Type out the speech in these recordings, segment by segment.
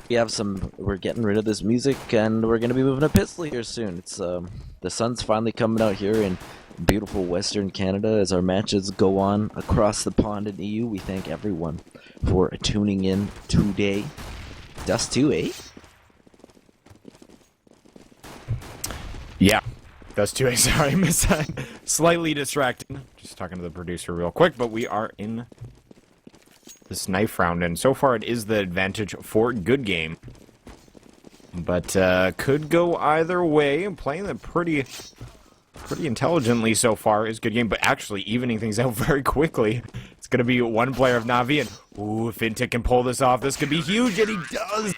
We're getting rid of this music, and we're gonna be moving to pistol here soon. It's the sun's finally coming out here in beautiful Western Canada as our matches go on across the pond in EU. We thank everyone for tuning in today. Dust 2, eh? Yeah, Dust 2, eh? Sorry, I missed that. Slightly distracting. Just talking to the producer real quick, but we are in this knife round, and so far it is the advantage for Good Game. But could go either way. I'm playing it pretty intelligently so far is Good Game, but actually evening things out very quickly. It's going to be one player of Navi, and ooh, if Fintic can pull this off, this could be huge, and he does!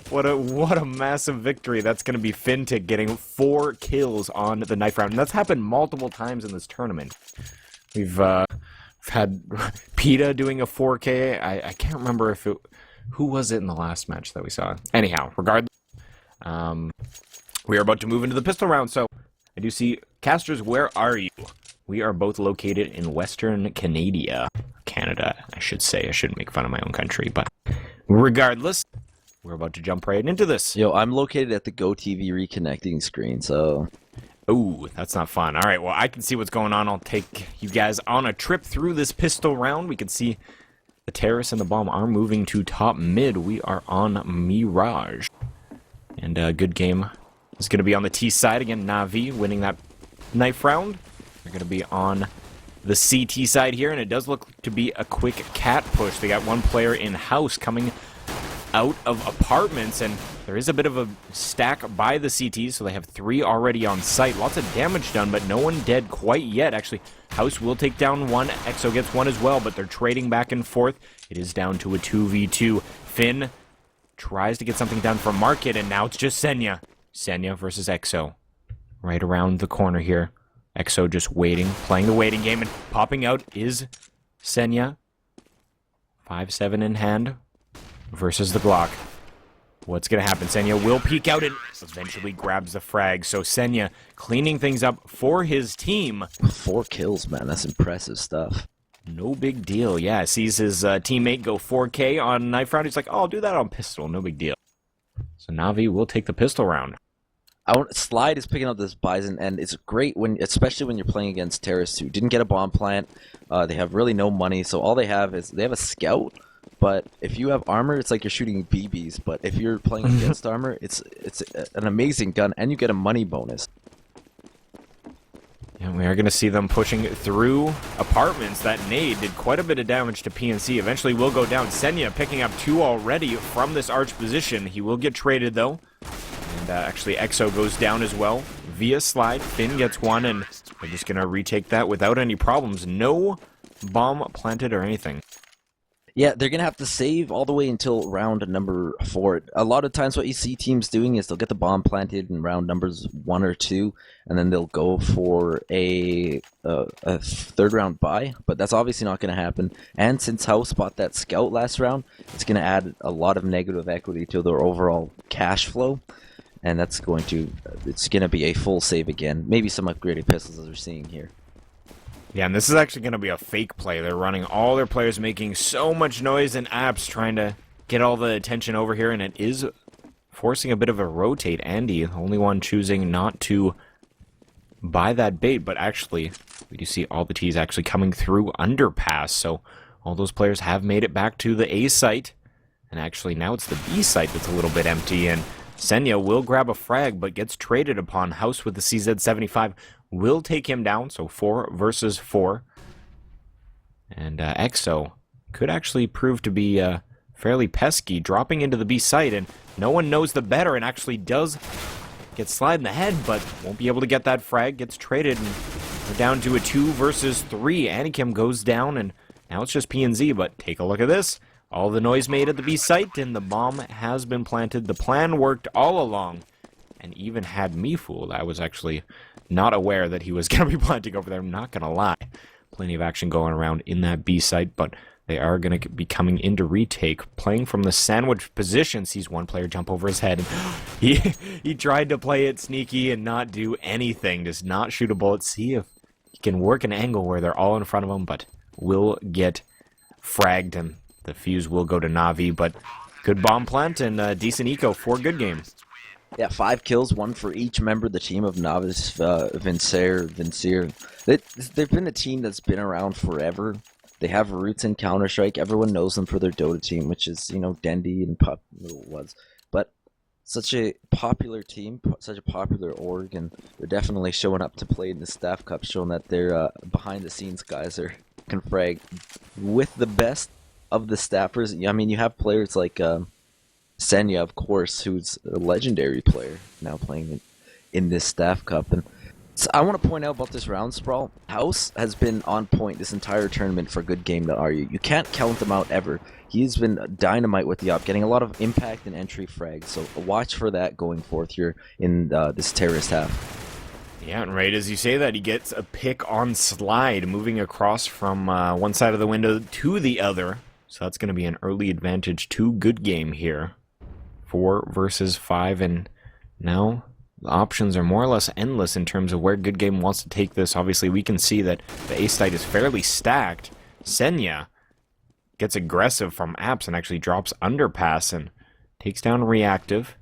What a massive victory. That's going to be Fintic getting 4 kills on the knife round, and that's happened multiple times in this tournament. We've had PETA doing a 4K. I can't remember if it... Who was it in the last match that we saw? Anyhow, regardless, we are about to move into the pistol round, so I do see... Casters, where are you? We are both located in Western Canada, I should say. I shouldn't make fun of my own country, but regardless, we're about to jump right into this. Yo, I'm located at the GoTV reconnecting screen, so... Ooh, that's not fun. All right, well, I can see what's going on. I'll take you guys on a trip through this pistol round. We can see the terrorists and the bomb are moving to top mid. We are on Mirage. And Good Game is going to be on the T side. Again, Navi winning that knife round. They're going to be on the CT side here, and it does look to be a quick cat push. They got one player in house coming out of apartments, and there is a bit of a stack by the CT, so they have 3 already on site. Lots of damage done, but no one dead quite yet. Actually, House will take down one. Exo gets one as well, but they're trading back and forth. It is down to a 2v2. Finn tries to get something done for Market, and now it's just Senya. Senya versus Exo. Right around the corner here. Exo just waiting, playing the waiting game, and popping out is Senya. 5-7 in hand versus the Glock. What's going to happen? Senya will peek out and eventually grabs the frag. So Senya cleaning things up for his team. 4 kills, man. That's impressive stuff. No big deal. Yeah, sees his teammate go 4K on knife round. He's like, oh, I'll do that on pistol. No big deal. So Navi will take the pistol round. Slide is picking up this Bison, and it's great especially when you're playing against terrorists who didn't get a bomb plant. They have really no money, so all they have is they have a scout. But if you have armor, it's like you're shooting BBs. But if you're playing against armor, it's an amazing gun, and you get a money bonus. And we are going to see them pushing through apartments. That nade did quite a bit of damage to PNC. Eventually will go down. Senya picking up 2 already from this arch position. He will get traded, though. And actually, Exo goes down as well via slide. Finn gets 1, and they're just going to retake that without any problems. No bomb planted or anything. Yeah, they're going to have to save all the way until round number 4. A lot of times what you see teams doing is they'll get the bomb planted in round numbers 1 or 2, and then they'll go for a 3rd round buy, but that's obviously not going to happen. And since House bought that scout last round, it's going to add a lot of negative equity to their overall cash flow, and it's going to be a full save again. Maybe some upgraded pistols as we're seeing here. Yeah, and this is actually going to be a fake play. They're running all their players making so much noise and apps trying to get all the attention over here, and it is forcing a bit of a rotate. Andy, the only one choosing not to buy that bait, but actually, we do see all the T's actually coming through underpass, so all those players have made it back to the A site, and actually now it's the B site that's a little bit empty, and Senya will grab a frag, but gets traded upon. House with the CZ75 will take him down, so 4 versus 4. And Exo could actually prove to be fairly pesky, dropping into the B site, and no one knows the better, and actually does get slide in the head, but won't be able to get that frag, gets traded, and we're down to a 2 versus 3. Anakim goes down, and now it's just PNZ, but take a look at this. All the noise made at the B site, and the bomb has been planted. The plan worked all along, and even had me fooled. I was actually not aware that he was going to be planting over there, I'm not going to lie. Plenty of action going around in that B site, but they are going to be coming into retake. Playing from the sandwich position, sees one player jump over his head. And he tried to play it sneaky and not do anything, just not shoot a bullet. See if he can work an angle where they're all in front of him, but will get fragged, and the fuse will go to Navi, but Good bomb plant and decent eco for good game. Yeah, 5 kills, 1 for each member of the team of Novice, Vincier. They've been a team that's been around forever. They have roots in Counter-Strike. Everyone knows them for their Dota team, which is, Dendy and Pup was. But such a popular team, such a popular org, and they're definitely showing up to play in the Staff Cup, showing that they're behind-the-scenes guys can frag with the best of the staffers. I mean, you have players like Senya, of course, who's a legendary player now playing in this Staff Cup. And so I want to point out about this round, Sprawll. House has been on point this entire tournament for good game.ru. You can't count him out ever. He's been dynamite with the op, getting a lot of impact and entry frags. So watch for that going forth here in this terrorist half. Yeah, and right as you say that, he gets a pick on Slide, moving across from one side of the window to the other. So that's going to be an early advantage to good game here. 4 versus 5, and now the options are more or less endless in terms of where good game wants to take this. Obviously, we can see that the ace side is fairly stacked. Senya gets aggressive from apps and actually drops underpass and takes down reactive.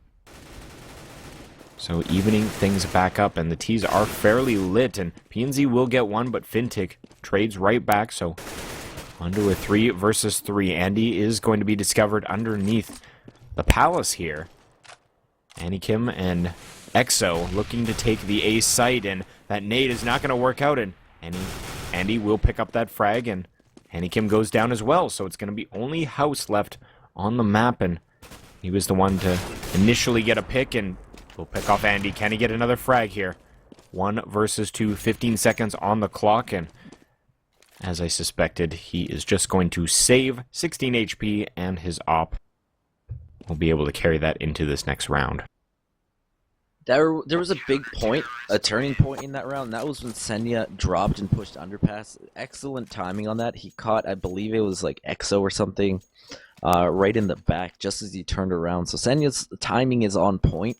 So evening things back up, and the T's are fairly lit, and PNZ will get one, but Fintic trades right back, so under a 3 versus 3. Andy is going to be discovered underneath the palace here. Anakim and Exo looking to take the A site, and that nade is not going to work out, and Andy will pick up that frag, and Anakim goes down as well, so it's going to be only House left on the map, and he was the one to initially get a pick, and will pick off Andy. Can he get another frag here? 1 versus 2, 15 seconds on the clock, and as I suspected, he is just going to save 16 HP, and his op will be able to carry that into this next round. There was a big point, a turning point in that round. That was when Senya dropped and pushed underpass. Excellent timing on that. He caught, I believe it was like Exo or something, right in the back just as he turned around. So Senya's timing is on point.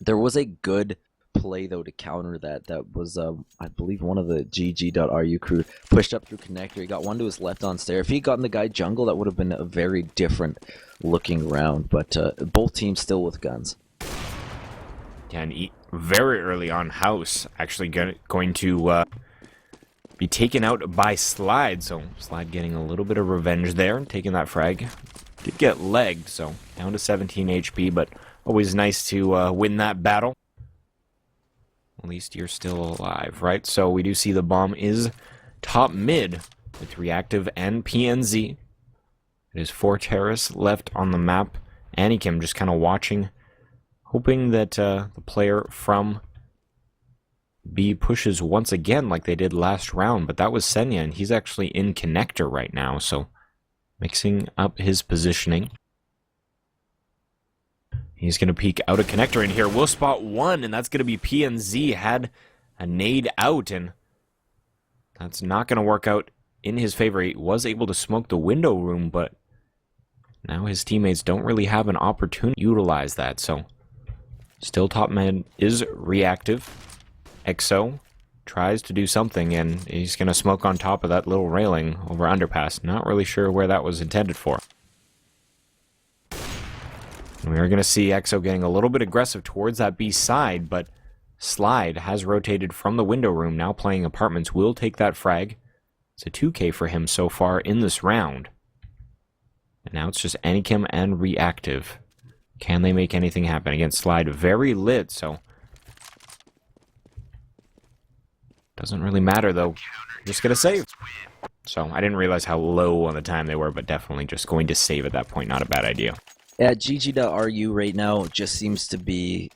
There was a good play, though, to counter that. That was, I believe, one of the GG.ru crew pushed up through connector. He got one to his left on stair. If he had gotten the guy jungle, that would have been a very different looking round. But both teams still with guns. Yeah, and very early on, House actually going to be taken out by Slide. So Slide getting a little bit of revenge there, taking that frag. Did get legged, so down to 17 HP, but always nice to win that battle. At least you're still alive, right? So we do see the bomb is top mid with reactive and PNZ. It is 4 terrorists left on the map. Anakim just kind of watching, hoping that the player from B pushes once again like they did last round, but that was Senya, and he's actually in connector right now, so mixing up his positioning. He's going to peek out a connector in here. We'll spot one, and that's going to be PNZ. Had a nade out, and that's not going to work out in his favor. He was able to smoke the window room, but now his teammates don't really have an opportunity to utilize that, so still top man is reactive. Exo tries to do something, and he's going to smoke on top of that little railing over underpass. Not really sure where that was intended for. We are going to see Exo getting a little bit aggressive towards that B side, but Slide has rotated from the window room, now playing apartments, will take that frag. It's a 2K for him so far in this round. And now it's just Anakim and reactive. Can they make anything happen against Slide? Very lit, so doesn't really matter though. Just gonna save. So I didn't realize how low on the time they were, but definitely just going to save at that point. Not a bad idea. Yeah, GG.ru right now just seems to be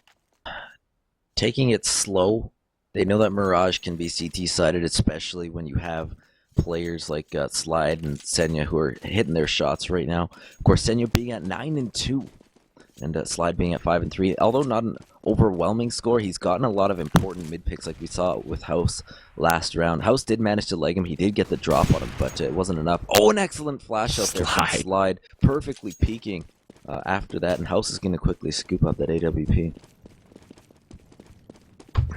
taking it slow. They know that Mirage can be CT-sided, especially when you have players like Slide and Senya who are hitting their shots right now. Of course, Senya being at 9-2, and Slide being at 5-3. Although not an overwhelming score, he's gotten a lot of important mid picks, like we saw with House last round. House did manage to leg him. He did get the drop on him, but it wasn't enough. Oh, an excellent flash out there from Slide, perfectly peeking after that, and House is going to quickly scoop up that AWP.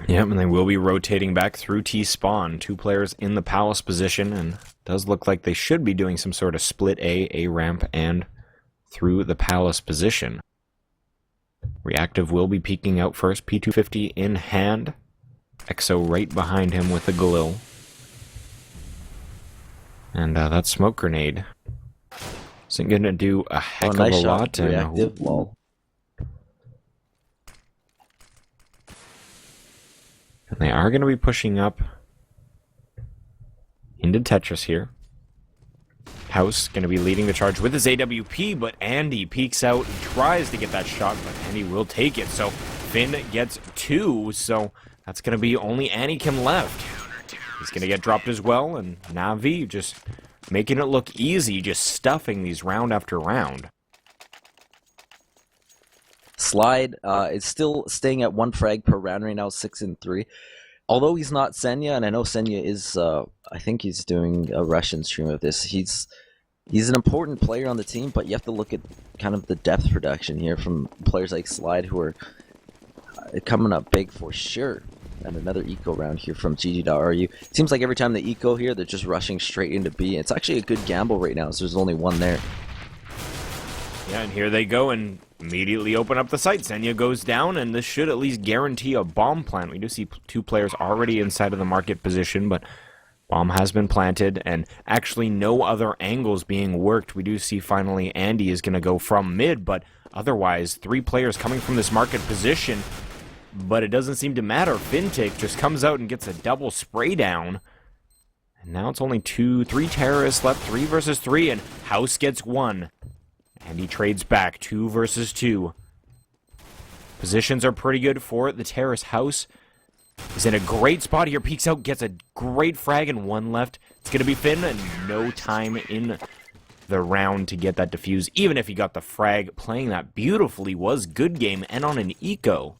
Yep, and they will be rotating back through T-spawn. 2 players in the palace position, and does look like they should be doing some sort of split A ramp, and through the palace position. Reactive will be peeking out first. P250 in hand. Exo right behind him with the Galil. And that smoke grenade isn't going to do a heck of a lot. Reactive wall. And they are going to be pushing up into Tetris here. House going to be leading the charge with his AWP, but Andy peeks out, tries to get that shot, but Andy will take it. So Finn gets 2, so that's going to be only Anakim left. He's going to get dropped as well, and Navi just making it look easy, just stuffing these round after round. Slide is still staying at 1 frag per round right now, 6 and 3. Although he's not Senya, and I know Senya is, I think he's doing a Russian stream of this. He's an important player on the team, but you have to look at kind of the depth production here from players like Slide, who are coming up big for sure. And another eco round here from GG.RU. It seems like every time they eco here, they're just rushing straight into B. It's actually a good gamble right now, so there's only 1 there. Yeah, and here they go and immediately open up the site. Senya goes down, and this should at least guarantee a bomb plant. We do see 2 players already inside of the market position, but bomb has been planted, and actually no other angles being worked. We do see finally Andy is going to go from mid, but otherwise 3 players coming from this market position. But it doesn't seem to matter. Fintic just comes out and gets a double spray down. And now it's only 3 terrorists left, 3 versus 3, and House gets 1. And he trades back, 2 versus 2. Positions are pretty good for the terrorist. House is in a great spot here, peeks out, gets a great frag, and 1 left. It's going to be Finn, and no time in the round to get that defuse. Even if he got the frag, playing that beautifully was good game, and on an eco.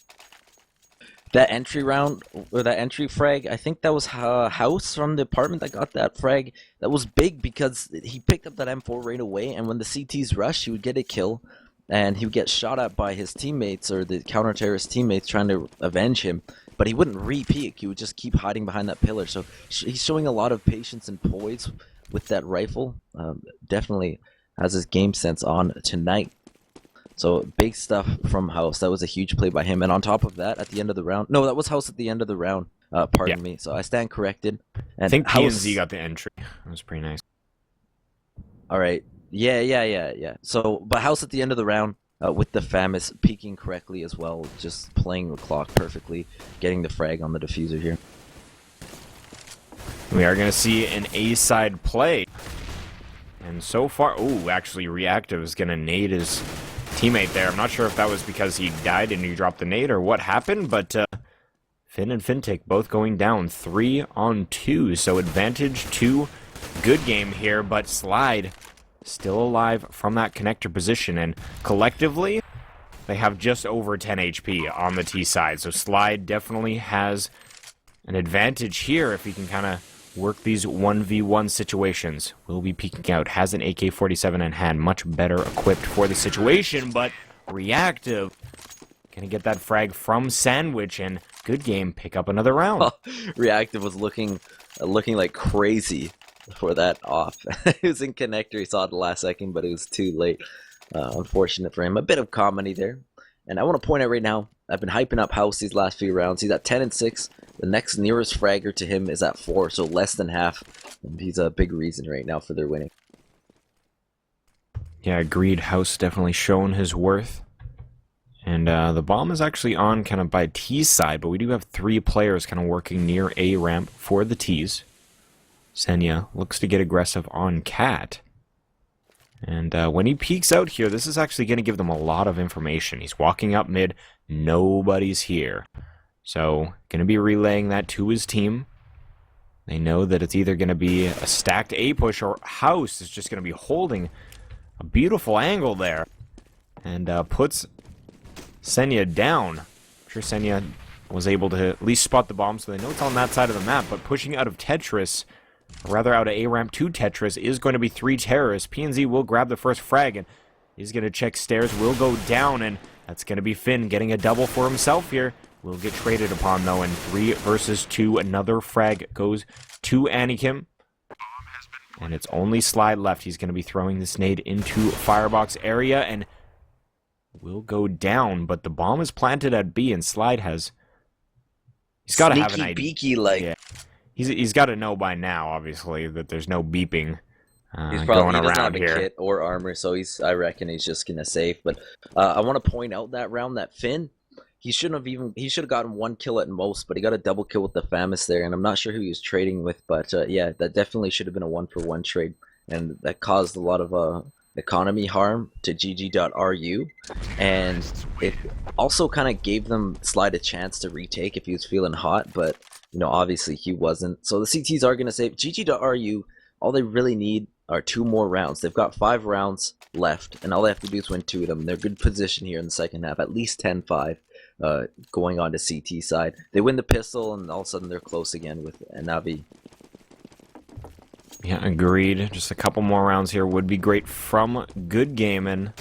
That entry round, or that entry frag, I think that was House from the apartment that got that frag. That was big because he picked up that M4 right away, and when the CTs rushed, he would get a kill, and he would get shot at by his teammates, or the counter-terrorist teammates trying to avenge him, but he wouldn't re-peek. He would just keep hiding behind that pillar, so he's showing a lot of patience and poise with that rifle. Definitely has his game sense on tonight. So, big stuff from House. That was a huge play by him. And on top of that, at the end of the round... No, that was House at the end of the round. Pardon me. So, I stand corrected. And I think House... PNZ got the entry. That was pretty nice. Alright. Yeah. So, but House at the end of the round, with the FAMAS peeking correctly as well. Just playing the clock perfectly. Getting the frag on the diffuser here. We are going to see an A-side play. And so far... Oh, actually, Reactive is going to nade his teammate there. I'm not sure if that was because he died and he dropped the nade or what happened, but Finn and Fintic both going down 3 on 2, so advantage to good game here, but Slide still alive from that connector position, and collectively they have just over 10 HP on the T side, so Slide definitely has an advantage here if he can kind of work these 1v1 situations. Will be peeking out, has an AK-47 in hand, much better equipped for the situation, but Reactive gonna get that frag from Sandwich, and good game, pick up another round. Reactive was looking like crazy for that off. He was in connector, he saw it the last second, but it was too late. Unfortunate for him. A bit of comedy there. And I want to point out right now, I've been hyping up House these last few rounds. He's at 10 and 6. The next nearest fragger to him is at 4, so less than half. And he's a big reason right now for their winning. Yeah, agreed. House definitely shown his worth. And the bomb is actually on kind of by T's side, but we do have 3 players kind of working near A ramp for the T's. Senya looks to get aggressive on Cat. And when he peeks out here, this is actually going to give them a lot of information. He's walking up mid, nobody's here. So, going to be relaying that to his team. They know that it's either going to be a stacked A push, or House is just going to be holding a beautiful angle there. And puts Senya down. I'm sure Senya was able to at least spot the bomb, so they know it's on that side of the map. But pushing out of Tetris, or rather out of A ramp to Tetris, is going to be 3 terrorists. PNZ will grab the first frag, and he's going to check stairs, will go down, and that's going to be Finn getting a double for himself here. Will get traded upon, though, and 3 versus 2. Another frag goes to Anakim. And it's only Slide left. He's going to be throwing this nade into Firebox area and will go down. But the bomb is planted at B, and Slide has... He's got to have an idea. Beaky, like... Yeah. He's got to know by now, obviously, that there's no beeping he's probably, going he doesn't around have here. A kit or armor, so I reckon he's just going to save. But I want to point out that round that Finn... He should have gotten 1 kill at most, but he got a double kill with the Famis there, and I'm not sure who he was trading with, but yeah, that definitely should have been a 1-for-1 trade, and that caused a lot of economy harm to GG.RU, and it also kind of gave them Slide a chance to retake if he was feeling hot, but, you know, obviously he wasn't. So the CTs are going to save. GG.RU, all they really need are 2 more rounds. They've got 5 rounds left, and all they have to do is win 2 of them. They're in good position here in the second half, at least 10-5. Going on to CT side. They win the pistol, and all of a sudden they're close again with Navi. Yeah, agreed. Just a couple more rounds here would be great from Good Game, and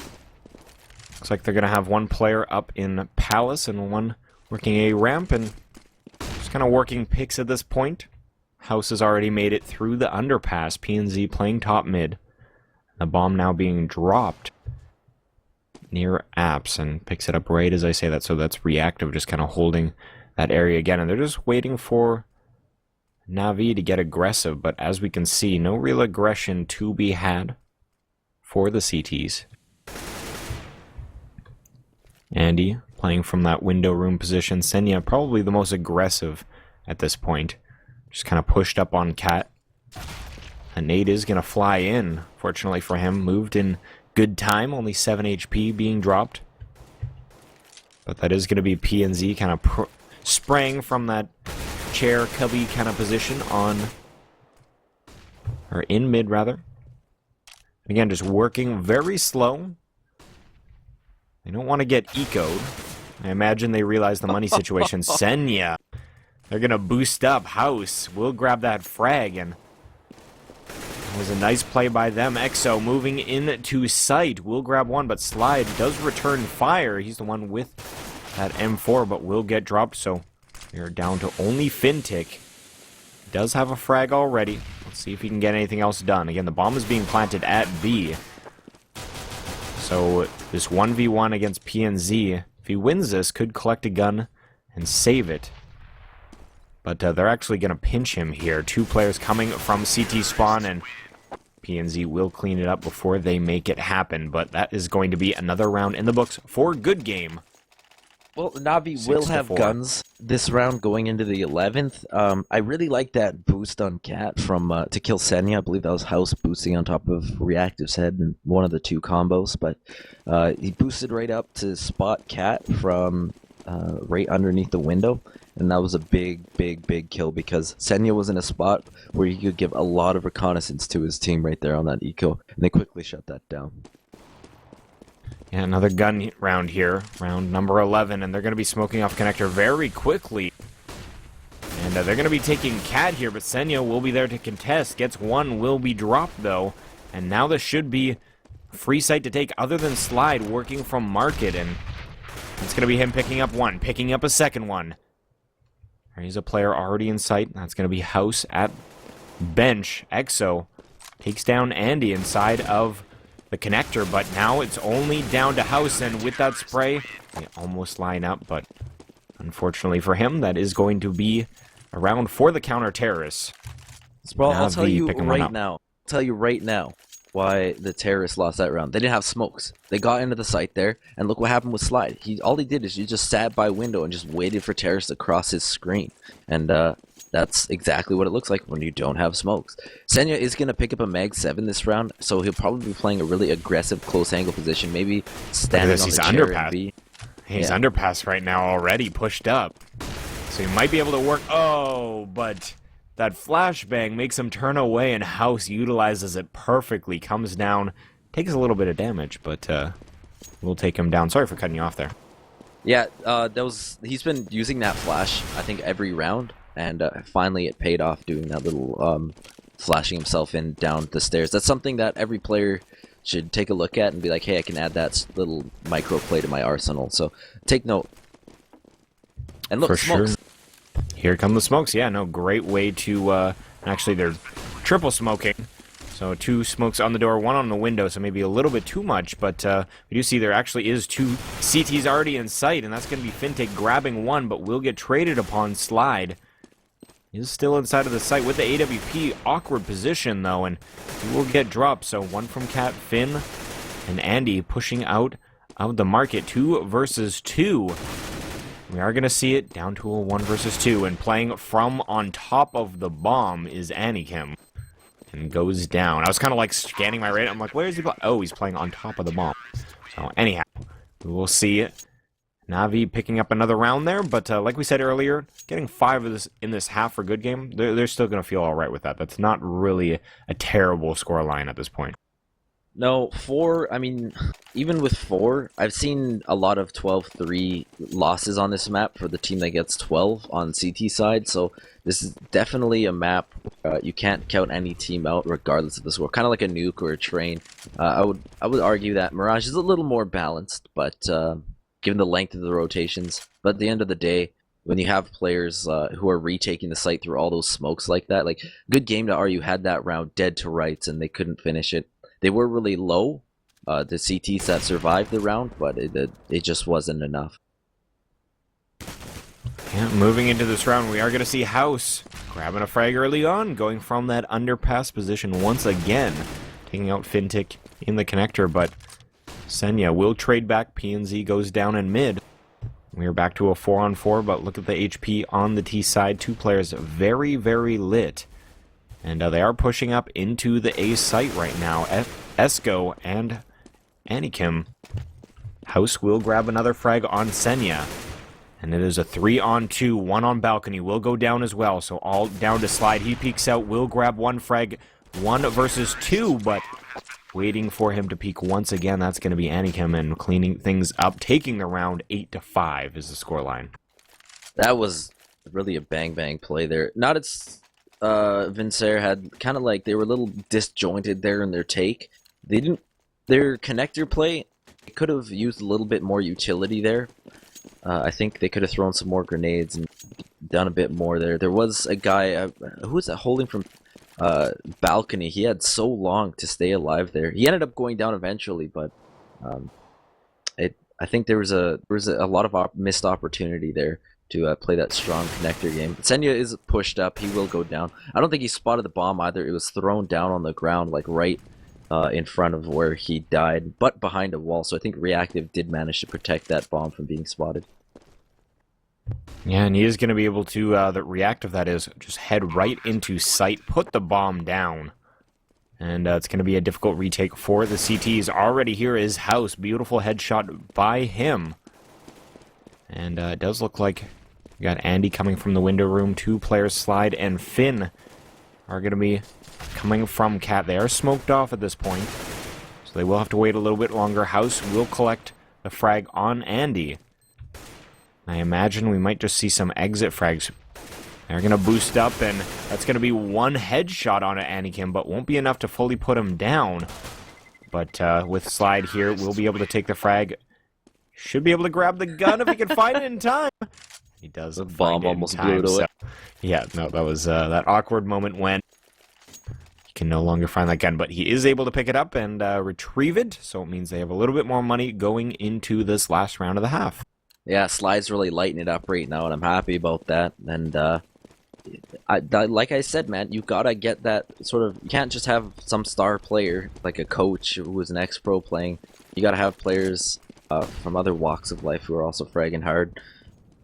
looks like they're going to have 1 player up in Palace and 1 working a ramp, and just kind of working picks at this point. House has already made it through the underpass. PNZ playing top mid. The bomb now being dropped near apps, and picks it up right as I say that, so that's reactive, just kind of holding that area again, and they're just waiting for Navi to get aggressive, but as we can see, no real aggression to be had for the CTs. Andy playing from that window room position. Senya probably the most aggressive at this point, just kind of pushed up on Cat. A nade is going to fly in, fortunately for him, moved in good time, only 7 HP being dropped. But that is going to be PNZ kind of spraying from that chair cubby kind of position on, or in mid rather. Again, just working very slow. They don't want to get ecoed. I imagine they realize the money situation. Senya, they're going to boost up. House will grab that frag, and it was a nice play by them. Exo moving into sight. Will grab 1, but Slide does return fire. He's the one with that M4, but will get dropped, so we are down to only Fintic. Does have a frag already. Let's see if he can get anything else done. Again, the bomb is being planted at B. So this 1v1 against PNZ, if he wins this, could collect a gun and save it. But they're actually going to pinch him here. 2 players coming from CT spawn, and PNZ will clean it up before they make it happen. But that is going to be another round in the books for Good Game. Well, Navi will have guns this round going into the 11th. I really like that boost on Cat from to kill Senya. I believe that was House boosting on top of Reactive's head in one of the 2 combos. But he boosted right up to spot Cat from right underneath the window. And that was a big kill because Senya was in a spot where he could give a lot of reconnaissance to his team right there on that eco. And they quickly shut that down. Yeah, another gun round here, round number 11, and they're going to be smoking off connector very quickly. And they're going to be taking Cat here, but Senya will be there to contest. Gets 1, will be dropped though. And now this should be free site to take other than Slide working from Market. And it's going to be him picking up 1, picking up a second one. He's a player already in sight. That's going to be House at bench. Exo takes down Andy inside of the connector, but now it's only down to House, and with that spray, they almost line up, but unfortunately for him, that is going to be a round for the counter-terrorists. Sprawll, I'll tell you right now why the terrorists lost that round. They didn't have smokes. They got into the site there, and look what happened with Slide. All he did is he just sat by window and just waited for terrorists to cross his screen, and that's exactly what it looks like when you don't have smokes. Senya is going to pick up a Mag 7 this round, so he'll probably be playing a really aggressive close angle position, maybe standing on the chair and B. He's underpass right now already, pushed up. So he might be able to work. Oh, but that flashbang makes him turn away, and House utilizes it perfectly. Comes down, takes a little bit of damage, but we'll take him down. Sorry for cutting you off there. Yeah, he's been using that flash, I think, every round. And finally it paid off doing that little flashing himself in down the stairs. That's something that every player should take a look at and be like, hey, I can add that little micro play to my arsenal. So take note. And look, for smokes. Sure. Here come the smokes. Yeah, no, great way to... actually, they're triple smoking. So 2 smokes on the door, 1 on the window, so maybe a little bit too much, but we do see there actually is 2 CTs already in sight, and that's going to be Fintech grabbing 1, but will get traded upon Slide. He is still inside of the site with the AWP. Awkward position, though, and he will get dropped. So 1 from Cat, Finn, and Andy pushing out of the market. 2 versus 2. We are going to see it down to a 1 versus 2, and playing from on top of the bomb is Anakim. And goes down. I was kind of like scanning my radar. I'm like, where is he playing? Oh, he's playing on top of the bomb. So anyhow, we will see Navi picking up another round there, but like we said earlier, getting 5 of this in this half for good game, they're still going to feel all right with that. That's not really a terrible score line at this point. No, 4, I mean, even with 4, I've seen a lot of 12-3 losses on this map for the team that gets 12 on CT side, so this is definitely a map you can't count any team out regardless of the score. Kind of like a nuke or a train. I would argue that Mirage is a little more balanced, but given the length of the rotations. But at the end of the day, when you have players who are retaking the site through all those smokes like that, like good game to RU had that round dead to rights and they couldn't finish it. They were really low, the CTs that survived the round, but it just wasn't enough. Yeah, moving into this round, we are going to see House grabbing a frag early on, going from that underpass position once again, taking out Fintech in the connector, but Senya will trade back. PNZ goes down in mid. We are back to a 4-on-4, but look at the HP on the T side. 2 players very, very lit. And they are pushing up into the A site right now. Esco and Anakim. House will grab another frag on Senya. And it is a 3-on-2. 1 on balcony will go down as well. So all down to Slide. He peeks out, will grab 1 frag. 1 versus 2, but waiting for him to peek once again. That's going to be Anakim and cleaning things up. Taking the round 8-5 is the scoreline. That was really a bang-bang play there. Not as... Vincer had kind of like they were a little disjointed there in their take. Their connector play could have used a little bit more utility there. I think they could have thrown some more grenades and done a bit more there. There was a guy who was that holding from balcony. He had so long to stay alive there. He ended up going down eventually, but I think there was a lot of missed opportunity there to play that strong connector game. Senya is pushed up. He will go down. I don't think he spotted the bomb either. It was thrown down on the ground, like right in front of where he died, but behind a wall. So I think Reactive did manage to protect that bomb from being spotted. Yeah, and he is going to be able to, the Reactive that is, just head right into sight, put the bomb down. And it's going to be a difficult retake for the CTs. Already here is House. Beautiful headshot by him. And it does look like we got Andy coming from the window room. 2 players, Slide and Finn, are going to be coming from Cat. They are smoked off at this point, so they will have to wait a little bit longer. House will collect the frag on Andy. I imagine we might just see some exit frags. They're going to boost up, and that's going to be 1 headshot on Anakim, but won't be enough to fully put him down. But with Slide here, we'll be able to take the frag. Should be able to grab the gun if he can find it in time. He does. The bomb almost blew it away. So, yeah, no, that was that awkward moment when he can no longer find that gun, but he is able to pick it up and retrieve it, so it means they have a little bit more money going into this last round of the half. Yeah, Slide's really lighting it up right now, and I'm happy about that. And like I said, man, you gotta get that sort of... You can't just have some star player, like a coach who is an ex-pro playing. You gotta have players from other walks of life who are also fragging hard.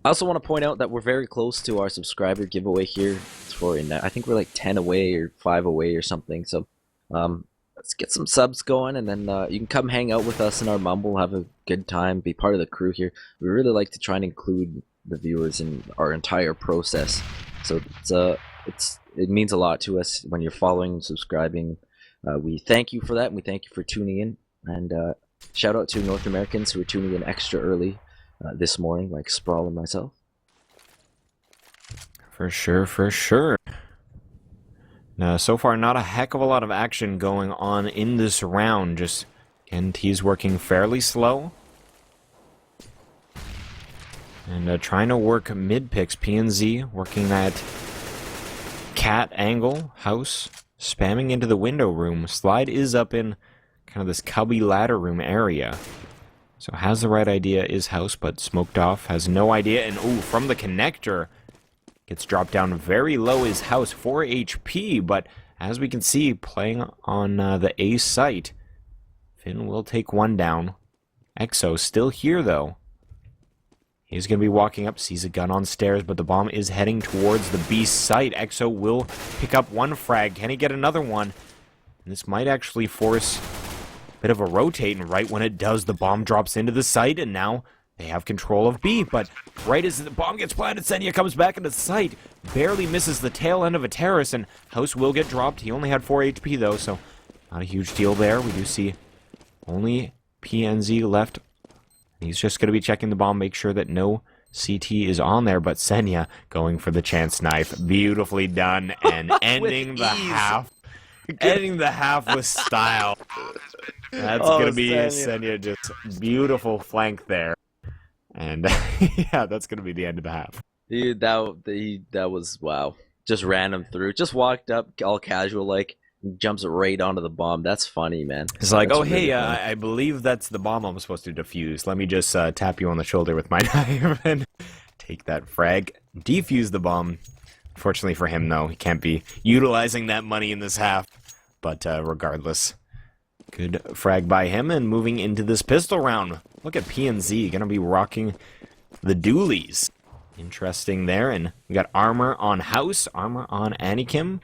I also want to point out that we're very close to our subscriber giveaway here. I think we're like 10 away or 5 away or something. So let's get some subs going, and then you can come hang out with us in our Mumble, have a good time, be part of the crew here. We really like to try and include the viewers in our entire process. So it means a lot to us when you're following and subscribing. We thank you for that, and we thank you for tuning in. And shout out to North Americans who are tuning in extra early this morning, like Sprawll and myself. For sure, for sure. Now, so far, not a heck of a lot of action going on in this round. Just, and he's working fairly slow. And trying to work mid picks. PNZ working that cat angle. House spamming into the window room. Slide is up in kind of this cubby ladder room area. So has the right idea, is House, but smoked off, has no idea. And ooh, from the connector, gets dropped down very low is House, 4 HP. But as we can see, playing on the A site, Finn will take one down. Exo still here, though. He's going to be walking up, sees a gun on stairs, but the bomb is heading towards the B site. Exo will pick up one frag. Can he get another one? And this might actually force a bit of a rotate, and right when it does, the bomb drops into the site, and now they have control of B. But right as the bomb gets planted, Senya comes back into the site, barely misses the tail end of a terrace, and House will get dropped. He only had 4 HP, though, so not a huge deal there. We do see only PNZ left. He's just going to be checking the bomb, make sure that no CT is on there, but Senya going for the chance knife. Beautifully done, and ending the half. Ending the half with style. That's going to be Senya, just beautiful flank there. And yeah, that's going to be the end of the half. Dude, that was, wow. Just ran him through. Just walked up all casual like, jumps right onto the bomb. That's funny, man. It's like, that's oh, hey, I believe that's the bomb I'm supposed to defuse. Let me just tap you on the shoulder with my knife and take that frag. Defuse the bomb. Fortunately for him, though, he can't be utilizing that money in this half. But regardless, good frag by him, and moving into this pistol round. Look at PNZ, gonna be rocking the dualies. Interesting there, and we got armor on House, armor on Anakim.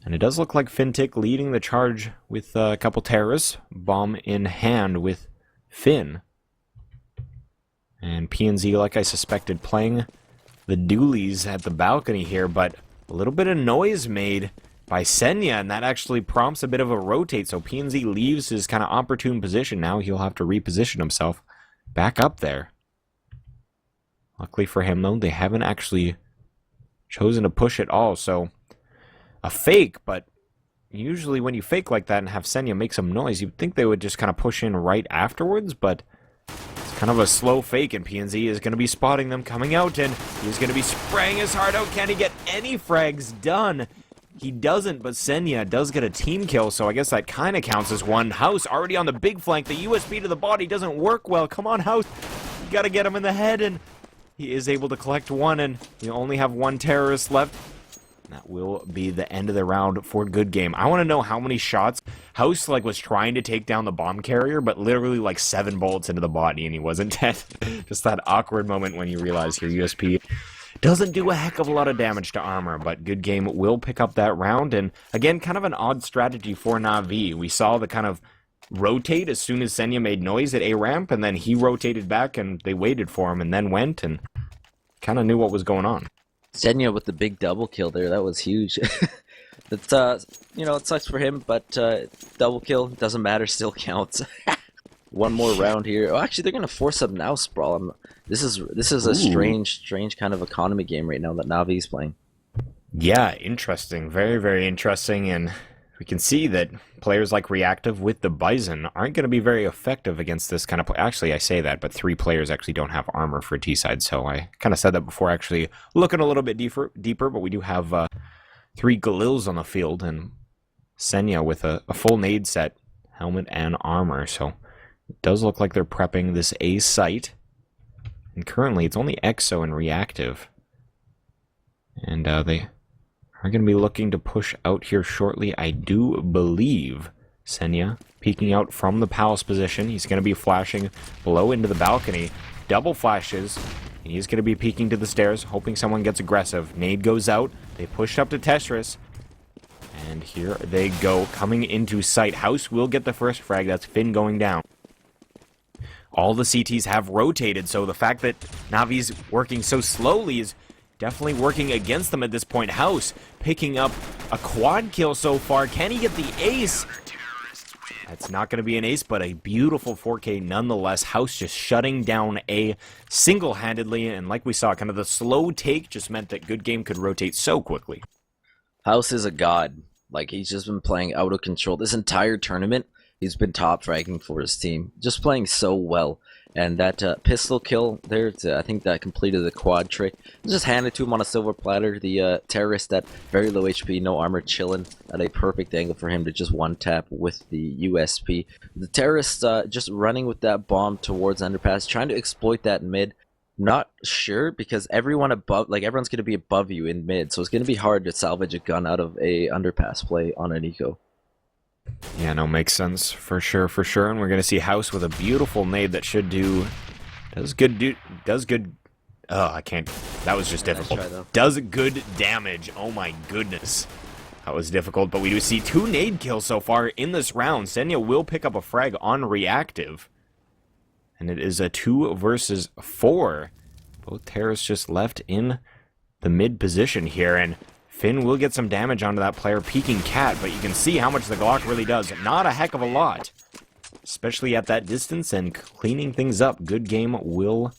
And it does look like Fintic leading the charge with a couple terrorists, bomb in hand with Finn. And PNZ, like I suspected, playing the dualies at the balcony here, but a little bit of noise made by Senya, and that actually prompts a bit of a rotate, so PNZ leaves his kind of opportune position. Now he'll have to reposition himself back up there. Luckily for him, though, they haven't actually chosen to push at all, so a fake, but usually when you fake like that and have Senya make some noise, you'd think they would just kind of push in right afterwards, but it's kind of a slow fake, and PNZ is going to be spotting them coming out, and he's going to be spraying his heart out. Can he get any frags done? He doesn't, but Senya does get a team kill, so I guess that kind of counts as one. House already on the big flank. The USB to the body doesn't work well. Come on, House. You got to get him in the head, and he is able to collect one, and you only have one terrorist left. That will be the end of the round for Good Game. I want to know how many shots House was trying to take down the bomb carrier, but literally 7 bullets into the body, and he wasn't dead. Just that awkward moment when you realize your USP doesn't do a heck of a lot of damage to armor, but Good Game will pick up that round. And again, kind of an odd strategy for Navi. We saw the kind of rotate as soon as Senya made noise at A ramp, and then he rotated back, and they waited for him, and then went, and kind of knew what was going on. Senya with the big double kill there, that was huge. It's it sucks for him, but double kill doesn't matter, still counts. One more round here. Oh, actually, they're gonna force up now, Sprawll. This is a strange kind of economy game right now that Navi's playing. Yeah, interesting. Very, very interesting, and we can see that players like Reactive with the Bison aren't going to be very effective against this kind of play. Actually, I say that, but 3 players actually don't have armor for T-side, so I kind of said that before actually looking a little bit deeper, but we do have 3 Galils on the field, and Senya with a full nade set, helmet and armor, so it does look like they're prepping this A site, and currently it's only Exo and Reactive, and they are going to be looking to push out here shortly. I do believe Senya peeking out from the palace position. He's going to be flashing below into the balcony. Double flashes. And he's going to be peeking to the stairs, hoping someone gets aggressive. Nade goes out. They push up to Tetris. And here they go, coming into sight. House will get the first frag. That's Finn going down. All the CTs have rotated, so the fact that Navi's working so slowly is definitely working against them at this point. House picking up a quad kill so far. Can he get the ace? That's not going to be an ace, but a beautiful 4K nonetheless. House just shutting down A single-handedly, and like we saw, kind of the slow take just meant that Good Game could rotate so quickly. House is a god. He's just been playing out of control. This entire tournament, he's been top fragging for his team. Just playing so well. And that pistol kill there, I think that completed the quad trick. Just hand it to him on a silver platter. The terrorist at very low HP, no armor, chilling at a perfect angle for him to just one tap with the USP. The terrorist just running with that bomb towards underpass, trying to exploit that mid. Not sure because everyone above, like everyone's going to be above you in mid, so it's going to be hard to salvage a gun out of a underpass play on an eco. Yeah, no, makes sense for sure, and we're gonna see House with a beautiful nade that should does good. Oh, I can't. That was just difficult. Nice try, though. Does good damage. Oh my goodness, that was difficult. But we do see 2 nade kills so far in this round. Senya will pick up a frag on reactive, and it is a 2 versus 4. Both terrorists just left in the mid position here, and Finn will get some damage onto that player peeking cat, but you can see how much the Glock really does. Not a heck of a lot, especially at that distance and cleaning things up. Good game will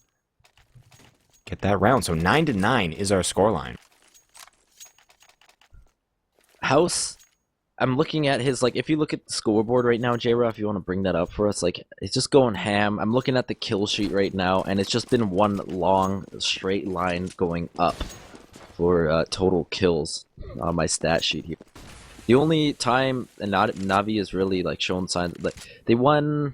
get that round. So 9-9 is our scoreline. House, I'm looking at his, like, if you look at the scoreboard right now, J-Ra, if you want to bring that up for us, like, it's just going ham. I'm looking at the kill sheet right now, and it's just been one long straight line going up for total kills on my stat sheet here. The only time Navi has really like shown signs, like they haven't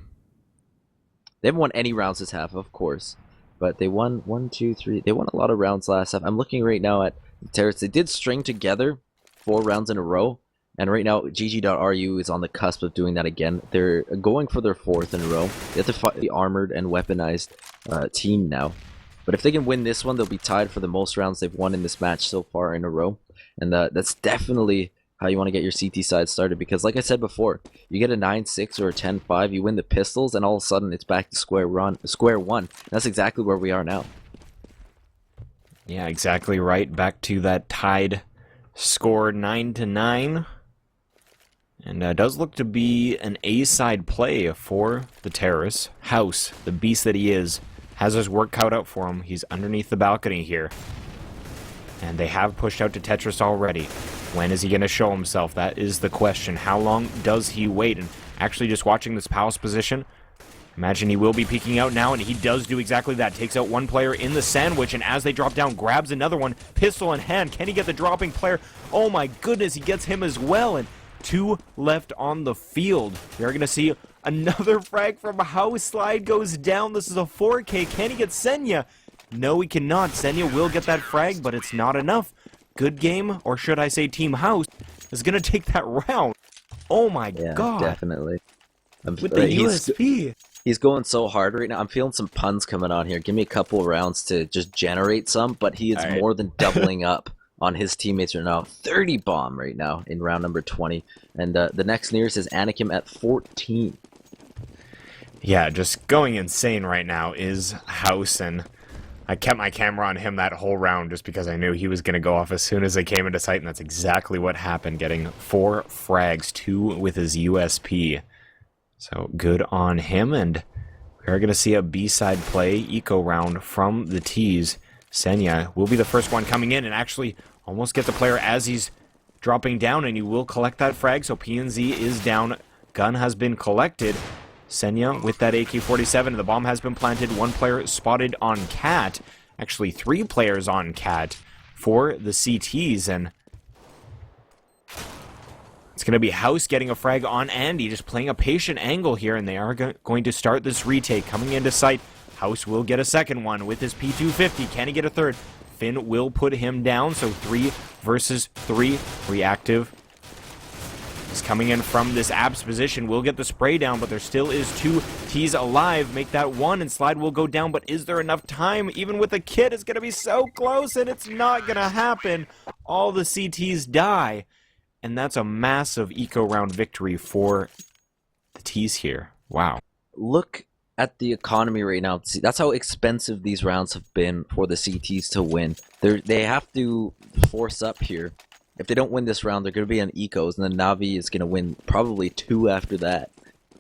won any rounds this half, of course, but they won 1, 2, 3. They won a lot of rounds last half. I'm looking right now at the terrorists. They did string together 4 rounds in a row, and right now GG.RU is on the cusp of doing that again. They're going for their 4th in a row. They have to fight the armored and weaponized team now. But if they can win this one, they'll be tied for the most rounds they've won in this match so far in a row. And that's definitely how you want to get your CT side started. Because like I said before, you get a 9-6 or a 10-5, you win the pistols, and all of a sudden it's back to square one. That's exactly where we are now. Yeah, exactly right. Back to that tied score 9-9. And does look to be an A-side play for the terrorists. House, the beast that he is, has his work cut out for him. He's underneath the balcony here. And they have pushed out to Tetris already. When is he going to show himself? That is the question. How long does he wait? And actually just watching this palace position, imagine he will be peeking out now, and he does do exactly that. Takes out one player in the sandwich, and as they drop down, grabs another one. Pistol in hand. Can he get the dropping player? Oh my goodness, he gets him as well. And 2 left on the field. They're going to see another frag from House. Slide goes down. This is a 4K. Can he get Senya? No, he cannot. Senya will get that frag, but it's not enough. Good game, or should I say Team House, is going to take that round. Oh my god. Definitely. With the USP. He's going so hard right now. I'm feeling some puns coming on here. Give me a couple of rounds to just generate some, but he is more than doubling up on his teammates right now. 30 bomb right now in round number 20. And the next nearest is Anakim at 14. Yeah, just going insane right now is House, and I kept my camera on him that whole round just because I knew he was going to go off as soon as they came into sight, and that's exactly what happened, getting 4 frags, 2 with his USP. So good on him, and we are going to see a B-side play, eco round from the T's. Senya will be the first one coming in and actually almost get the player as he's dropping down, and he will collect that frag, so PNZ is down. Gun has been collected. Senya with that AK-47, the bomb has been planted. 1 player spotted on Cat. Actually, 3 players on Cat for the CTs, and it's going to be House getting a frag on Andy, just playing a patient angle here, and they are going to start this retake. Coming into sight, House will get a second one with his P250. Can he get a third? Finn will put him down, so 3 versus 3. Reactive is coming in from this abs position. Will get the spray down, but there still is 2 T's alive. Make that 1, and Slide will go down, but is there enough time? Even with a kid, it's going to be so close, and it's not going to happen. All the CTs die, and that's a massive eco round victory for the T's here. Wow. Look at the economy right now. That's how expensive these rounds have been for the CTs to win. They have to force up here. If they don't win this round, they're going to be on ecos, and then Navi is going to win probably 2 after that.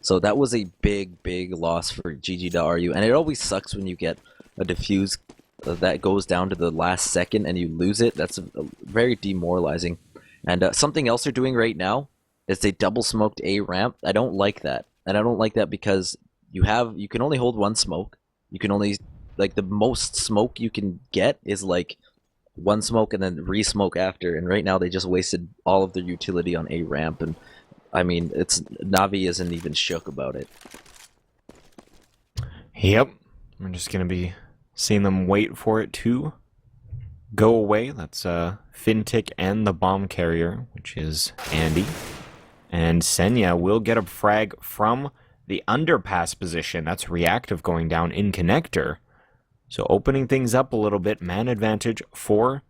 So that was a big loss for GG.RU, and it always sucks when you get a defuse that goes down to the last second and you lose it. That's very demoralizing. And something else they're doing right now is they double smoked A ramp. I don't like that, and I don't like that because you can only hold 1 smoke, you can only, like, the most smoke you can get is like one smoke and then re-smoke after. And right now they just wasted all of their utility on a ramp, and I mean, it's Navi isn't even shook about it. Yep. We're just going to be seeing them wait for it to go away. That's Fintic and the bomb carrier, which is Andy. And Senya will get a frag from the underpass position. That's reactive going down in connector. So opening things up a little bit. Man advantage for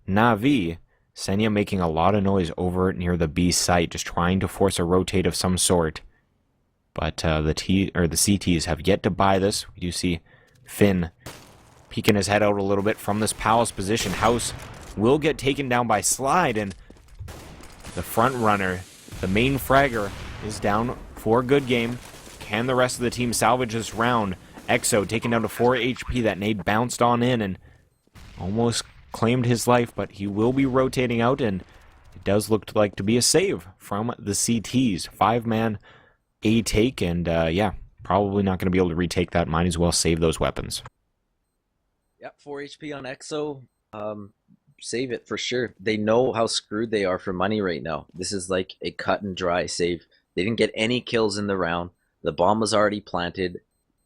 Navi. Senya making a lot of noise over near the B site, just trying to force a rotate of some sort. But the CTs have yet to buy this. We do see Finn peeking his head out a little bit from this Palace position. House will get taken down by Slide, and the front runner, the main fragger, is down for a good game. Can the rest of the team salvage this round? Exo taken down to 4 HP. That nade bounced on in and almost claimed his life, but he will be rotating out, and it does look like to be a save from the CTs. 5-man A take, and yeah, probably not going to be able to retake that. Might as well save those weapons. Yep, 4 HP on Exo. Save it for sure. They know how screwed they are for money right now. This is like a cut and dry save. They didn't get any kills in the round. The bomb was already planted.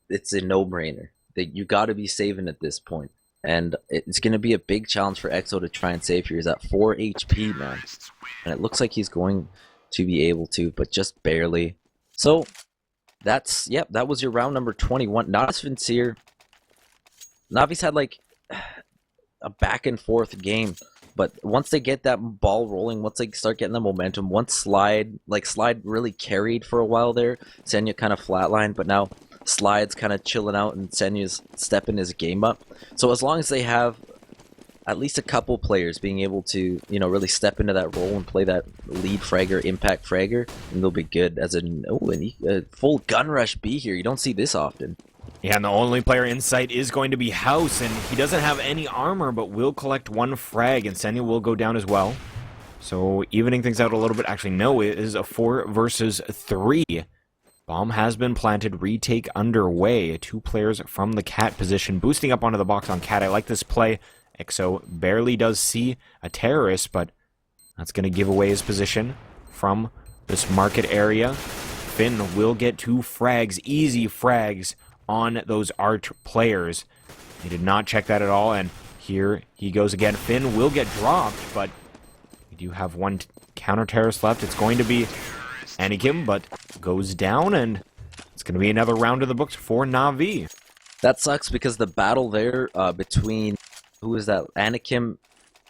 It's a no-brainer. You got to be saving at this point. And it's going to be a big challenge for Exo to try and save here. He's at 4 HP, man. And it looks like he's going to be able to, but just barely. So, that was your round number 21. Not as sincere. Navi's had like a back and forth game, but once they get that ball rolling, once they start getting the momentum, once Slide really carried for a while there, Senya kind of flatlined, but now Slide's kind of chilling out and Senya's stepping his game up. So as long as they have at least a couple players being able to, you know, really step into that role and play that lead fragger, impact fragger, and they'll be good. As a full gun rush B here, you don't see this often. Yeah, and the only player in sight is going to be House, and he doesn't have any armor, but will collect 1 frag, and Senya will go down as well. So evening things out a little bit. Actually, no, it is a 4 versus 3. Bomb has been planted, retake underway. 2 players from the Cat position, boosting up onto the box on Cat. I like this play. Exo barely does see a terrorist, but that's going to give away his position from this market area. Finn will get 2 frags, easy frags, on those Arch players. He did not check that at all, and here he goes again. Finn will get dropped, but we do have 1 counter-terrorist left. It's going to be Anakim, but goes down, and it's going to be another round of the books for Navi. That sucks because the battle there between, who is that, Anakim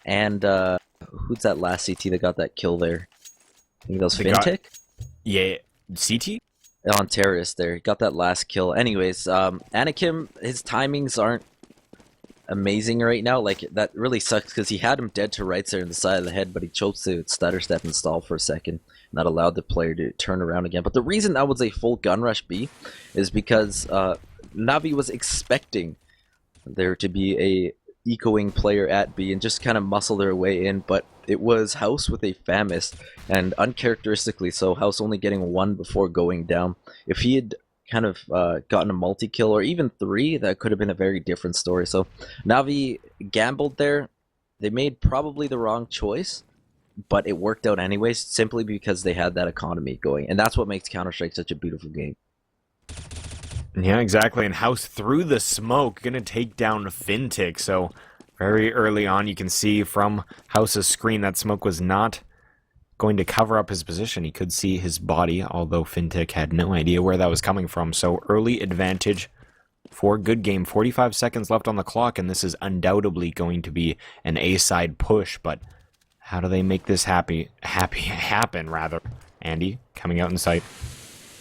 and who's that last CT that got that kill there? I think that was Fintic? Yeah, CT? On terrorist there. He got that last kill. Anyways, Anakim, his timings aren't amazing right now. Like, that really sucks because he had him dead to rights there in the side of the head, but he chose to stutter step and stall for a second. And that allowed the player to turn around again. But the reason that was a full gun rush B is because Navi was expecting there to be a ecoing player at B and just kind of muscle their way in, but it was House with a Famis, and uncharacteristically so, House only getting 1 before going down. If he had kind of gotten a multi-kill or even 3, that could have been a very different story. So Navi gambled there. They made probably the wrong choice, but it worked out anyways, simply because they had that economy going, and that's what makes Counter-Strike such a beautiful game. Yeah, exactly, and House through the smoke, gonna take down Fintic, so very early on you can see from House's screen that smoke was not going to cover up his position. He could see his body, although Fintic had no idea where that was coming from, so early advantage for good game. 45 seconds left on the clock, and this is undoubtedly going to be an A-side push, but how do they make this happen, rather? Andy, coming out in sight.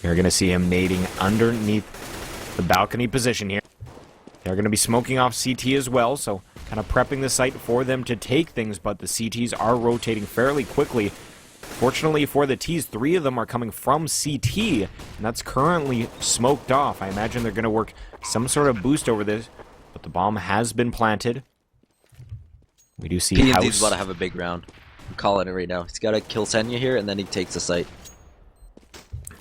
You're going to see him nading underneath the balcony position here. They're going to be smoking off CT as well, so kind of prepping the site for them to take things, but the CTs are rotating fairly quickly. Fortunately for the Ts, 3 of them are coming from CT, and that's currently smoked off. I imagine they're going to work some sort of boost over this, but the bomb has been planted. We do see P&D's House about to have a big round. I'm calling it right now. He's got to kill Senya here, and then he takes the site.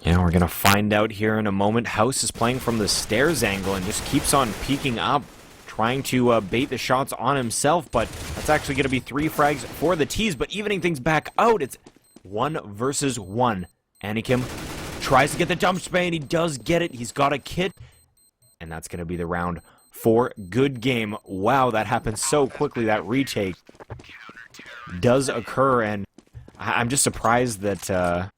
Yeah, we're going to find out here in a moment. House is playing from the stairs angle and just keeps on peeking up, trying to bait the shots on himself, but that's actually going to be 3 frags for the T's, but evening things back out. It's 1 versus 1. Anakim tries to get the jump spray, and he does get it. He's got a kit, and that's going to be the round for Good Game. Wow, that happened so quickly. That retake does occur, and I'm just surprised that...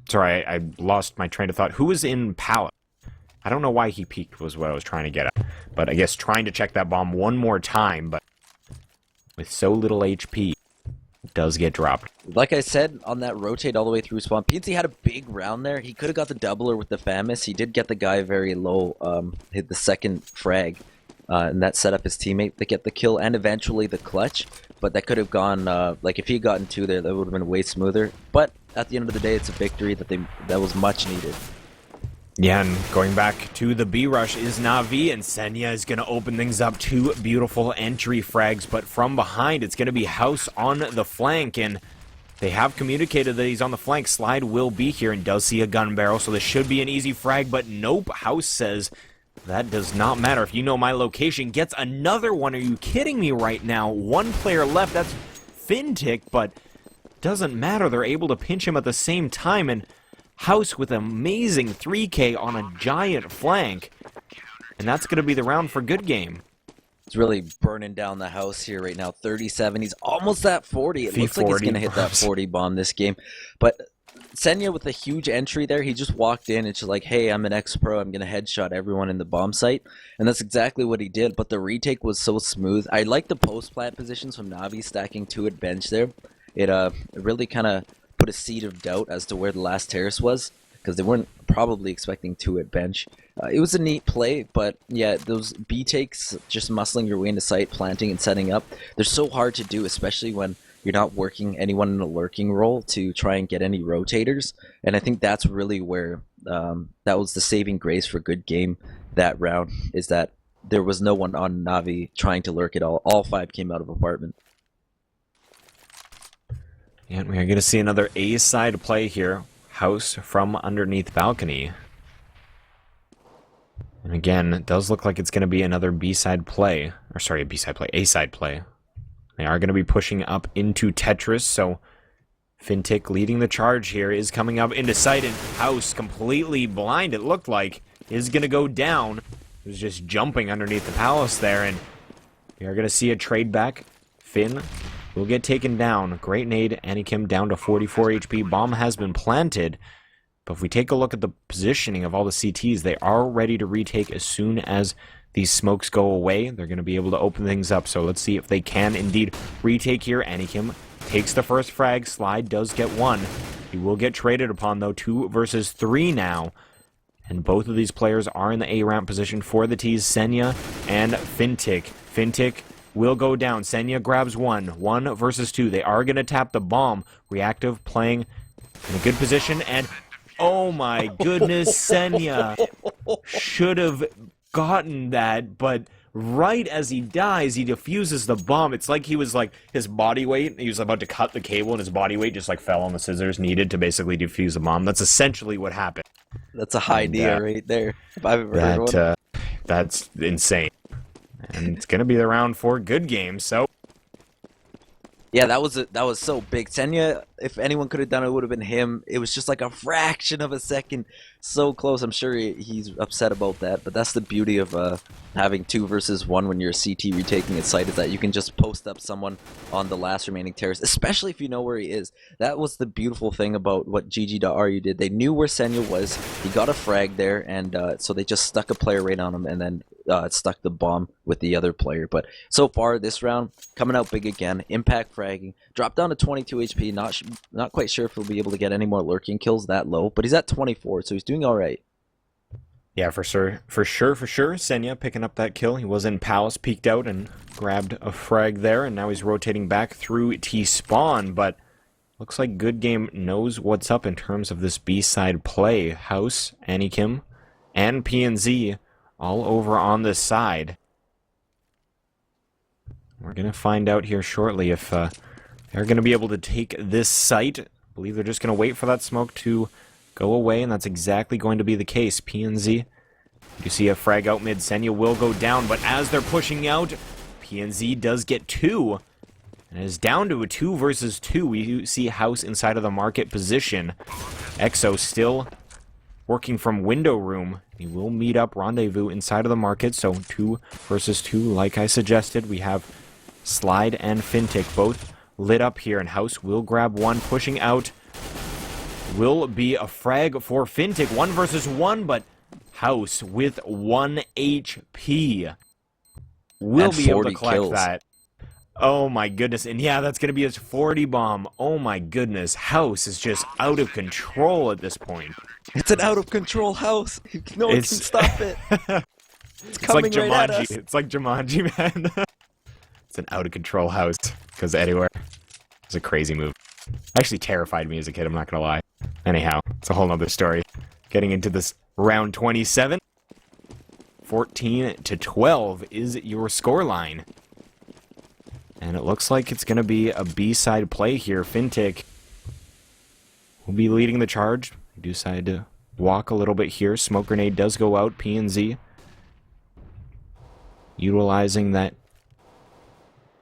Sorry, I lost my train of thought. Who was in Palace? I don't know why he peeked was what I was trying to get at. But I guess trying to check that bomb one more time, but with so little HP, it does get dropped. Like I said, on that rotate all the way through spawn, PNC had a big round there. He could have got the doubler with the Famous. He did get the guy very low, hit the second frag, and that set up his teammate to get the kill and eventually the clutch. But that could have gone, like if he had gotten 2 there, that would have been way smoother. But at the end of the day, it's a victory that was much needed. Yeah, and going back to the B rush is Navi, and Senya is going to open things up. 2 beautiful entry frags, but from behind, it's going to be House on the flank, and they have communicated that he's on the flank. Slide will be here and does see a gun barrel, so this should be an easy frag, but nope. House says, that does not matter. If you know my location, gets another one. Are you kidding me right now? 1 player left. That's Fintic, but doesn't matter. They're able to pinch him at the same time, and House with amazing 3K on a giant flank. And that's going to be the round for Good Game. He's really burning down the house here right now. 37. He's almost at 40. It looks like he's going to hit that 40 bomb this game. But Senya with a huge entry there, he just walked in and just like, hey, I'm an ex-pro, I'm going to headshot everyone in the bomb site. And that's exactly what he did, but the retake was so smooth. I like the post-plant positions from Navi stacking 2 at bench there. It really kind of put a seed of doubt as to where the last terrace was, because they weren't probably expecting 2 at bench. It was a neat play, but yeah, those B takes, just muscling your way into site, planting and setting up, they're so hard to do, especially when you're not working anyone in a lurking role to try and get any rotators. And I think that's really where that was the saving grace for Good Game that round, is that there was no one on Navi trying to lurk at all. All 5 came out of apartment. And we are going to see another A-side play here. House from underneath balcony. And again, it does look like it's going to be another B-side play. Or sorry, a B-side play. A-side play. They are going to be pushing up into Tetris, so Fintic leading the charge here is coming up into sight, and House completely blind, it looked like, is going to go down. He was just jumping underneath the palace there, and we are going to see a trade back. Finn will get taken down. Great nade. Anakim down to 44 HP. Bomb has been planted. But if we take a look at the positioning of all the CTs, they are ready to retake as soon as these smokes go away. They're going to be able to open things up. So let's see if they can indeed retake here. Anakim takes the first frag. Slide does get 1. He will get traded upon, though. 2 versus 3 now. And both of these players are in the A-ramp position for the T's. Senya and Fintic. Fintic will go down. Senya grabs 1. 1 versus 2. They are going to tap the bomb. Reactive playing in a good position. And, oh my goodness, Senya should have gotten that. But right as he dies, he defuses the bomb. It's like he was like, his body weight, he was about to cut the cable and his body weight just like fell on the scissors needed to basically defuse the bomb. That's essentially what happened. That's a high idea right there, if I've ever heard one. That's insane. And it's going to be the round for Good Game, so... Yeah, that was so big. Senya, if anyone could have done it, it would have been him. It was just like a fraction of a second. So close. I'm sure he's upset about that. But that's the beauty of having 2 versus 1 when you're a CT retaking a site, is that you can just post up someone on the last remaining terrace, especially if you know where he is. That was the beautiful thing about what GG.RU did. They knew where Senya was. He got a frag there, and so they just stuck a player right on him, and then stuck the bomb with the other player. But so far this round, coming out big again. Impact fragging, dropped down to 22 HP. Not quite sure if he'll be able to get any more lurking kills that low, but he's at 24, so he's doing all right. Yeah, for sure. Senya picking up that kill. He was in Palace, peeked out and grabbed a frag there, and now he's rotating back through T-spawn, but looks like Good Game knows what's up in terms of this B-side play. House, Anakim, and PNZ all over on this side. We're going to find out here shortly if they're going to be able to take this site. I believe they're just going to wait for that smoke to go away, and that's exactly going to be the case. PNZ, you see a frag out mid. Senya will go down, but as they're pushing out, PNZ does get 2. And it is down to a 2 versus 2. We see House inside of the market position. Exo still working from window room. He will meet up Rendezvous inside of the market, so 2 versus 2 like I suggested. We have Slide and Fintic both lit up here, and House will grab one, pushing out. Will be a frag for Fintic, 1 versus 1, but House with 1 HP will be able to collect kills. that. Oh my goodness, and yeah, that's going to be his 40 bomb. Oh my goodness, House is just out of control at this point. It's an out-of-control House. No one can stop it. It's coming like right at Jumanji. us. It's like Jumanji, man. It's an out-of-control House. Goes anywhere. It's a crazy move. Actually terrified me as a kid, I'm not going to lie. Anyhow, it's a whole nother story. Getting into this round 27. 14-12 is your scoreline. And it looks like it's going to be a B-side play here. Fintic will be leading the charge. They do decide to walk a little bit here. Smoke grenade does go out. PNZ utilizing that.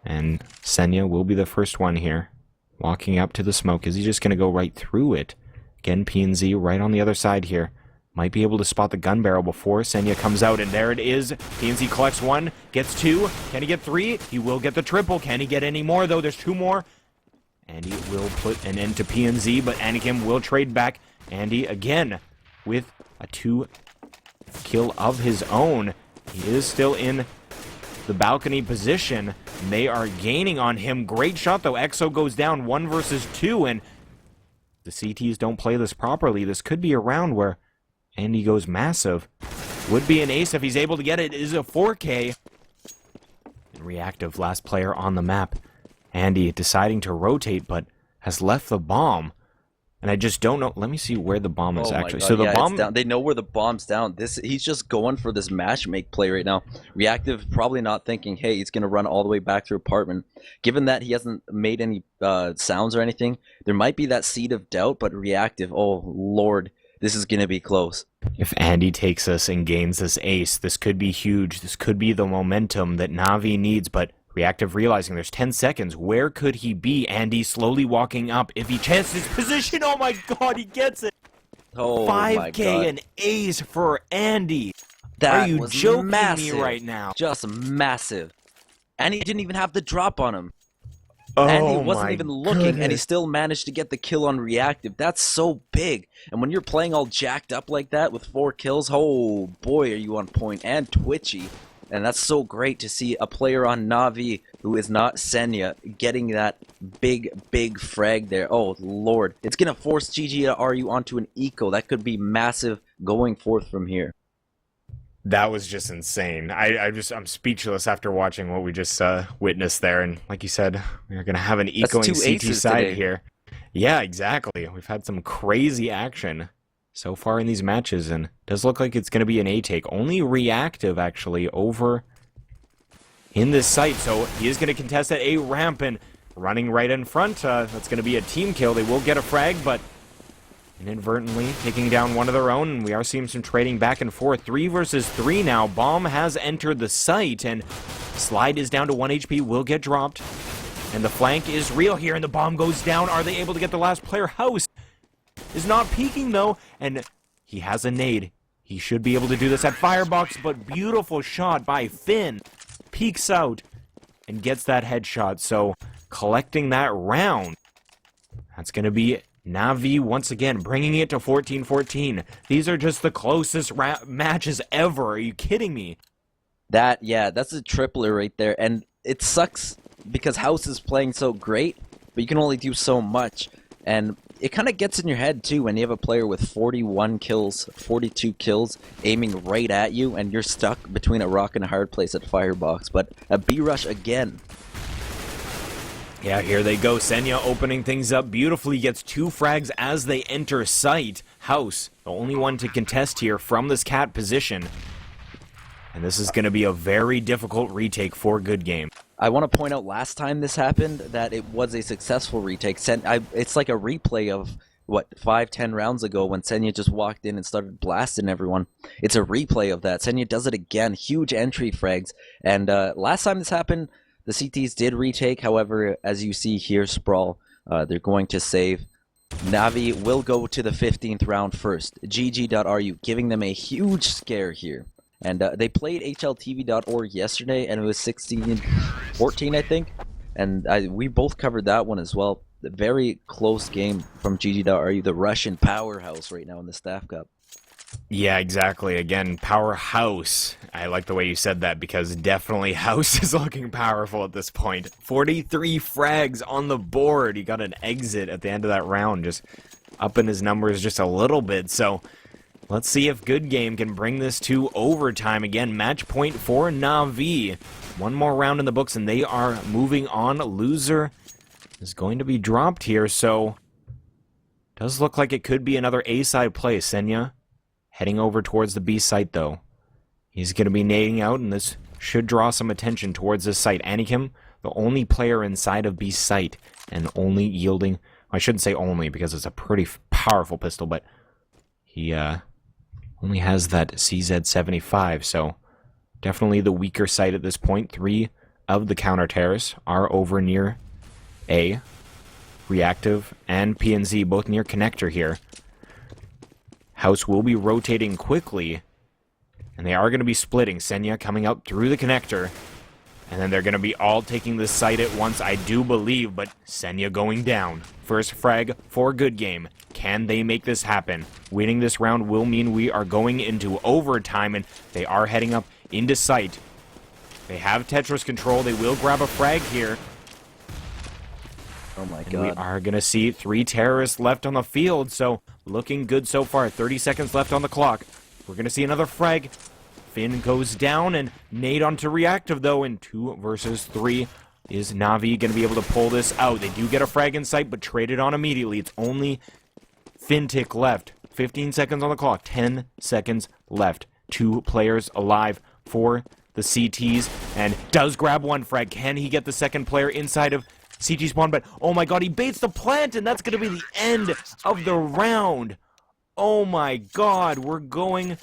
And Senya will be the first one here. Walking up to the smoke. Is he just going to go right through it? Again, PNZ right on the other side here. Might be able to spot the gun barrel before Senya comes out, and there it is. PNZ collects 1, gets 2. Can he get 3? He will get the triple. Can he get any more, though? There's 2 more. Andy will put an end to PNZ, but Anakim will trade back. Andy, again, with a 2 kill of his own. He is still in the balcony position. They are gaining on him. Great shot, though. Exo goes down 1 versus 2, and the CTs don't play this properly. This could be a round where Andy goes massive. Would be an ace if he's able to get it. It is a 4K. And Reactive, last player on the map. Andy deciding to rotate, but has left the bomb. And I just don't know. Let me see where the bomb is actually. So the bomb. It's down. They know where the bomb's down. He's just going for this match make play right now. Reactive probably not thinking, hey, he's gonna run all the way back to apartment. Given that he hasn't made any sounds or anything, there might be that seed of doubt. But Reactive, oh lord, this is gonna be close. If Andy takes us and gains this ace, this could be huge. This could be the momentum that Navi needs, but Reactive realizing there's 10 seconds. Where could he be? Andy slowly walking up. If he chances his position, oh my god, he gets it! Oh 5K my god. and ace for Andy. That Are you was joking massive. me right now? Just massive. And he didn't even have the drop on him. Oh, And he wasn't my even looking, and he goodness. still managed to get the kill on Reactive. That's so big. And when you're playing all jacked up like that with 4 kills, oh boy, are you on point and twitchy. And that's so great to see a player on Navi who is not Senya getting that big frag there. Oh lord. It's going to force GG to RU onto an eco. That could be massive going forth from here. That was just insane. I'm speechless after watching what we just witnessed there. And like you said, we're going to have an ecoing 2 CT aces side today. here. Yeah, exactly. We've had some crazy action so far in these matches, and it does look like it's going to be an A-take. Only Reactive, actually, over in this site. So he is going to contest at A ramp, and running right in front. That's going to be a team kill. They will get a frag, but inadvertently taking down one of their own, and we are seeing some trading back and forth. 3 versus 3 now. Bomb has entered the site, and Slide is down to 1 HP, will get dropped. And the flank is real here, and the bomb goes down. Are they able to get the last player? House is not peeking, though, and he has a nade. He should be able to do this at Firebox, but beautiful shot by Finn. Peeks out and gets that headshot, so collecting that round. That's going to be Navi once again, bringing it to 14-14. These are just the closest matches ever. Are you kidding me? That's a tripler right there, and it sucks because House is playing so great, but you can only do so much, and it kind of gets in your head too when you have a player with 41 kills, 42 kills, aiming right at you, and you're stuck between a rock and a hard place at Firebox. But a B-rush again. Yeah, here they go. Senya opening things up beautifully, gets 2 frags as they enter site. House, the only one to contest here from this cat position. And this is going to be a very difficult retake for Good Game. I want to point out last time this happened that it was a successful retake. It's like a replay of what, 5-10 rounds ago when Senya just walked in and started blasting everyone. It's a replay of that. Senya does it again. Huge entry frags. And last time this happened, the CTs did retake. However, as you see here, Sprawll, they're going to save. Navi will go to the 15th round first. GG.RU giving them a huge scare here. And they played HLTV.org yesterday, and it was 16-14, I think. And we both covered that one as well. A very close game from GG.RU, the Russian powerhouse right now in the Staff Cup. Yeah, exactly. Again, powerhouse. I like the way you said that because definitely House is looking powerful at this point. 43 frags on the board. He got an exit at the end of that round, just upping his numbers just a little bit. So let's see if Good Game can bring this to overtime. Again, match point for Navi. One more round in the books and they are moving on. Loser is going to be dropped here, so does look like it could be another A-side play. Senya heading over towards the B site, though. He's going to be nading out, and this should draw some attention towards this site. Anakim, the only player inside of B site, and only yielding... I shouldn't say only, because it's a pretty powerful pistol, but he only has that CZ75, so definitely the weaker site at this point. 3 of the counter-terrorists are over near A. Reactive and PNZ, both near connector here. House will be rotating quickly, and they are going to be splitting. Senya coming out through the connector, and then they're going to be all taking this site at once, I do believe, but Senya going down. First frag for Good Game. Can they make this happen? Winning this round will mean we are going into overtime, and they are heading up into site. They have Tetris control. They will grab a frag here. Oh my and god. we are going to see 3 terrorists left on the field, so looking good so far. 30 seconds left on the clock. We're going to see another frag. Finn goes down, and nade onto reactive, though, in 2 versus 3. Is Navi going to be able to pull this out? They do get a frag in sight, but traded on immediately. It's only Fintic left. 15 seconds on the clock. 10 seconds left. 2 players alive for the CTs, and does grab 1 frag. Can he get the second player inside of CT spawn? But oh my god, he baits the plant, and that's going to be the end of the round. Oh my god, we're going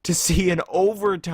to see an overtime.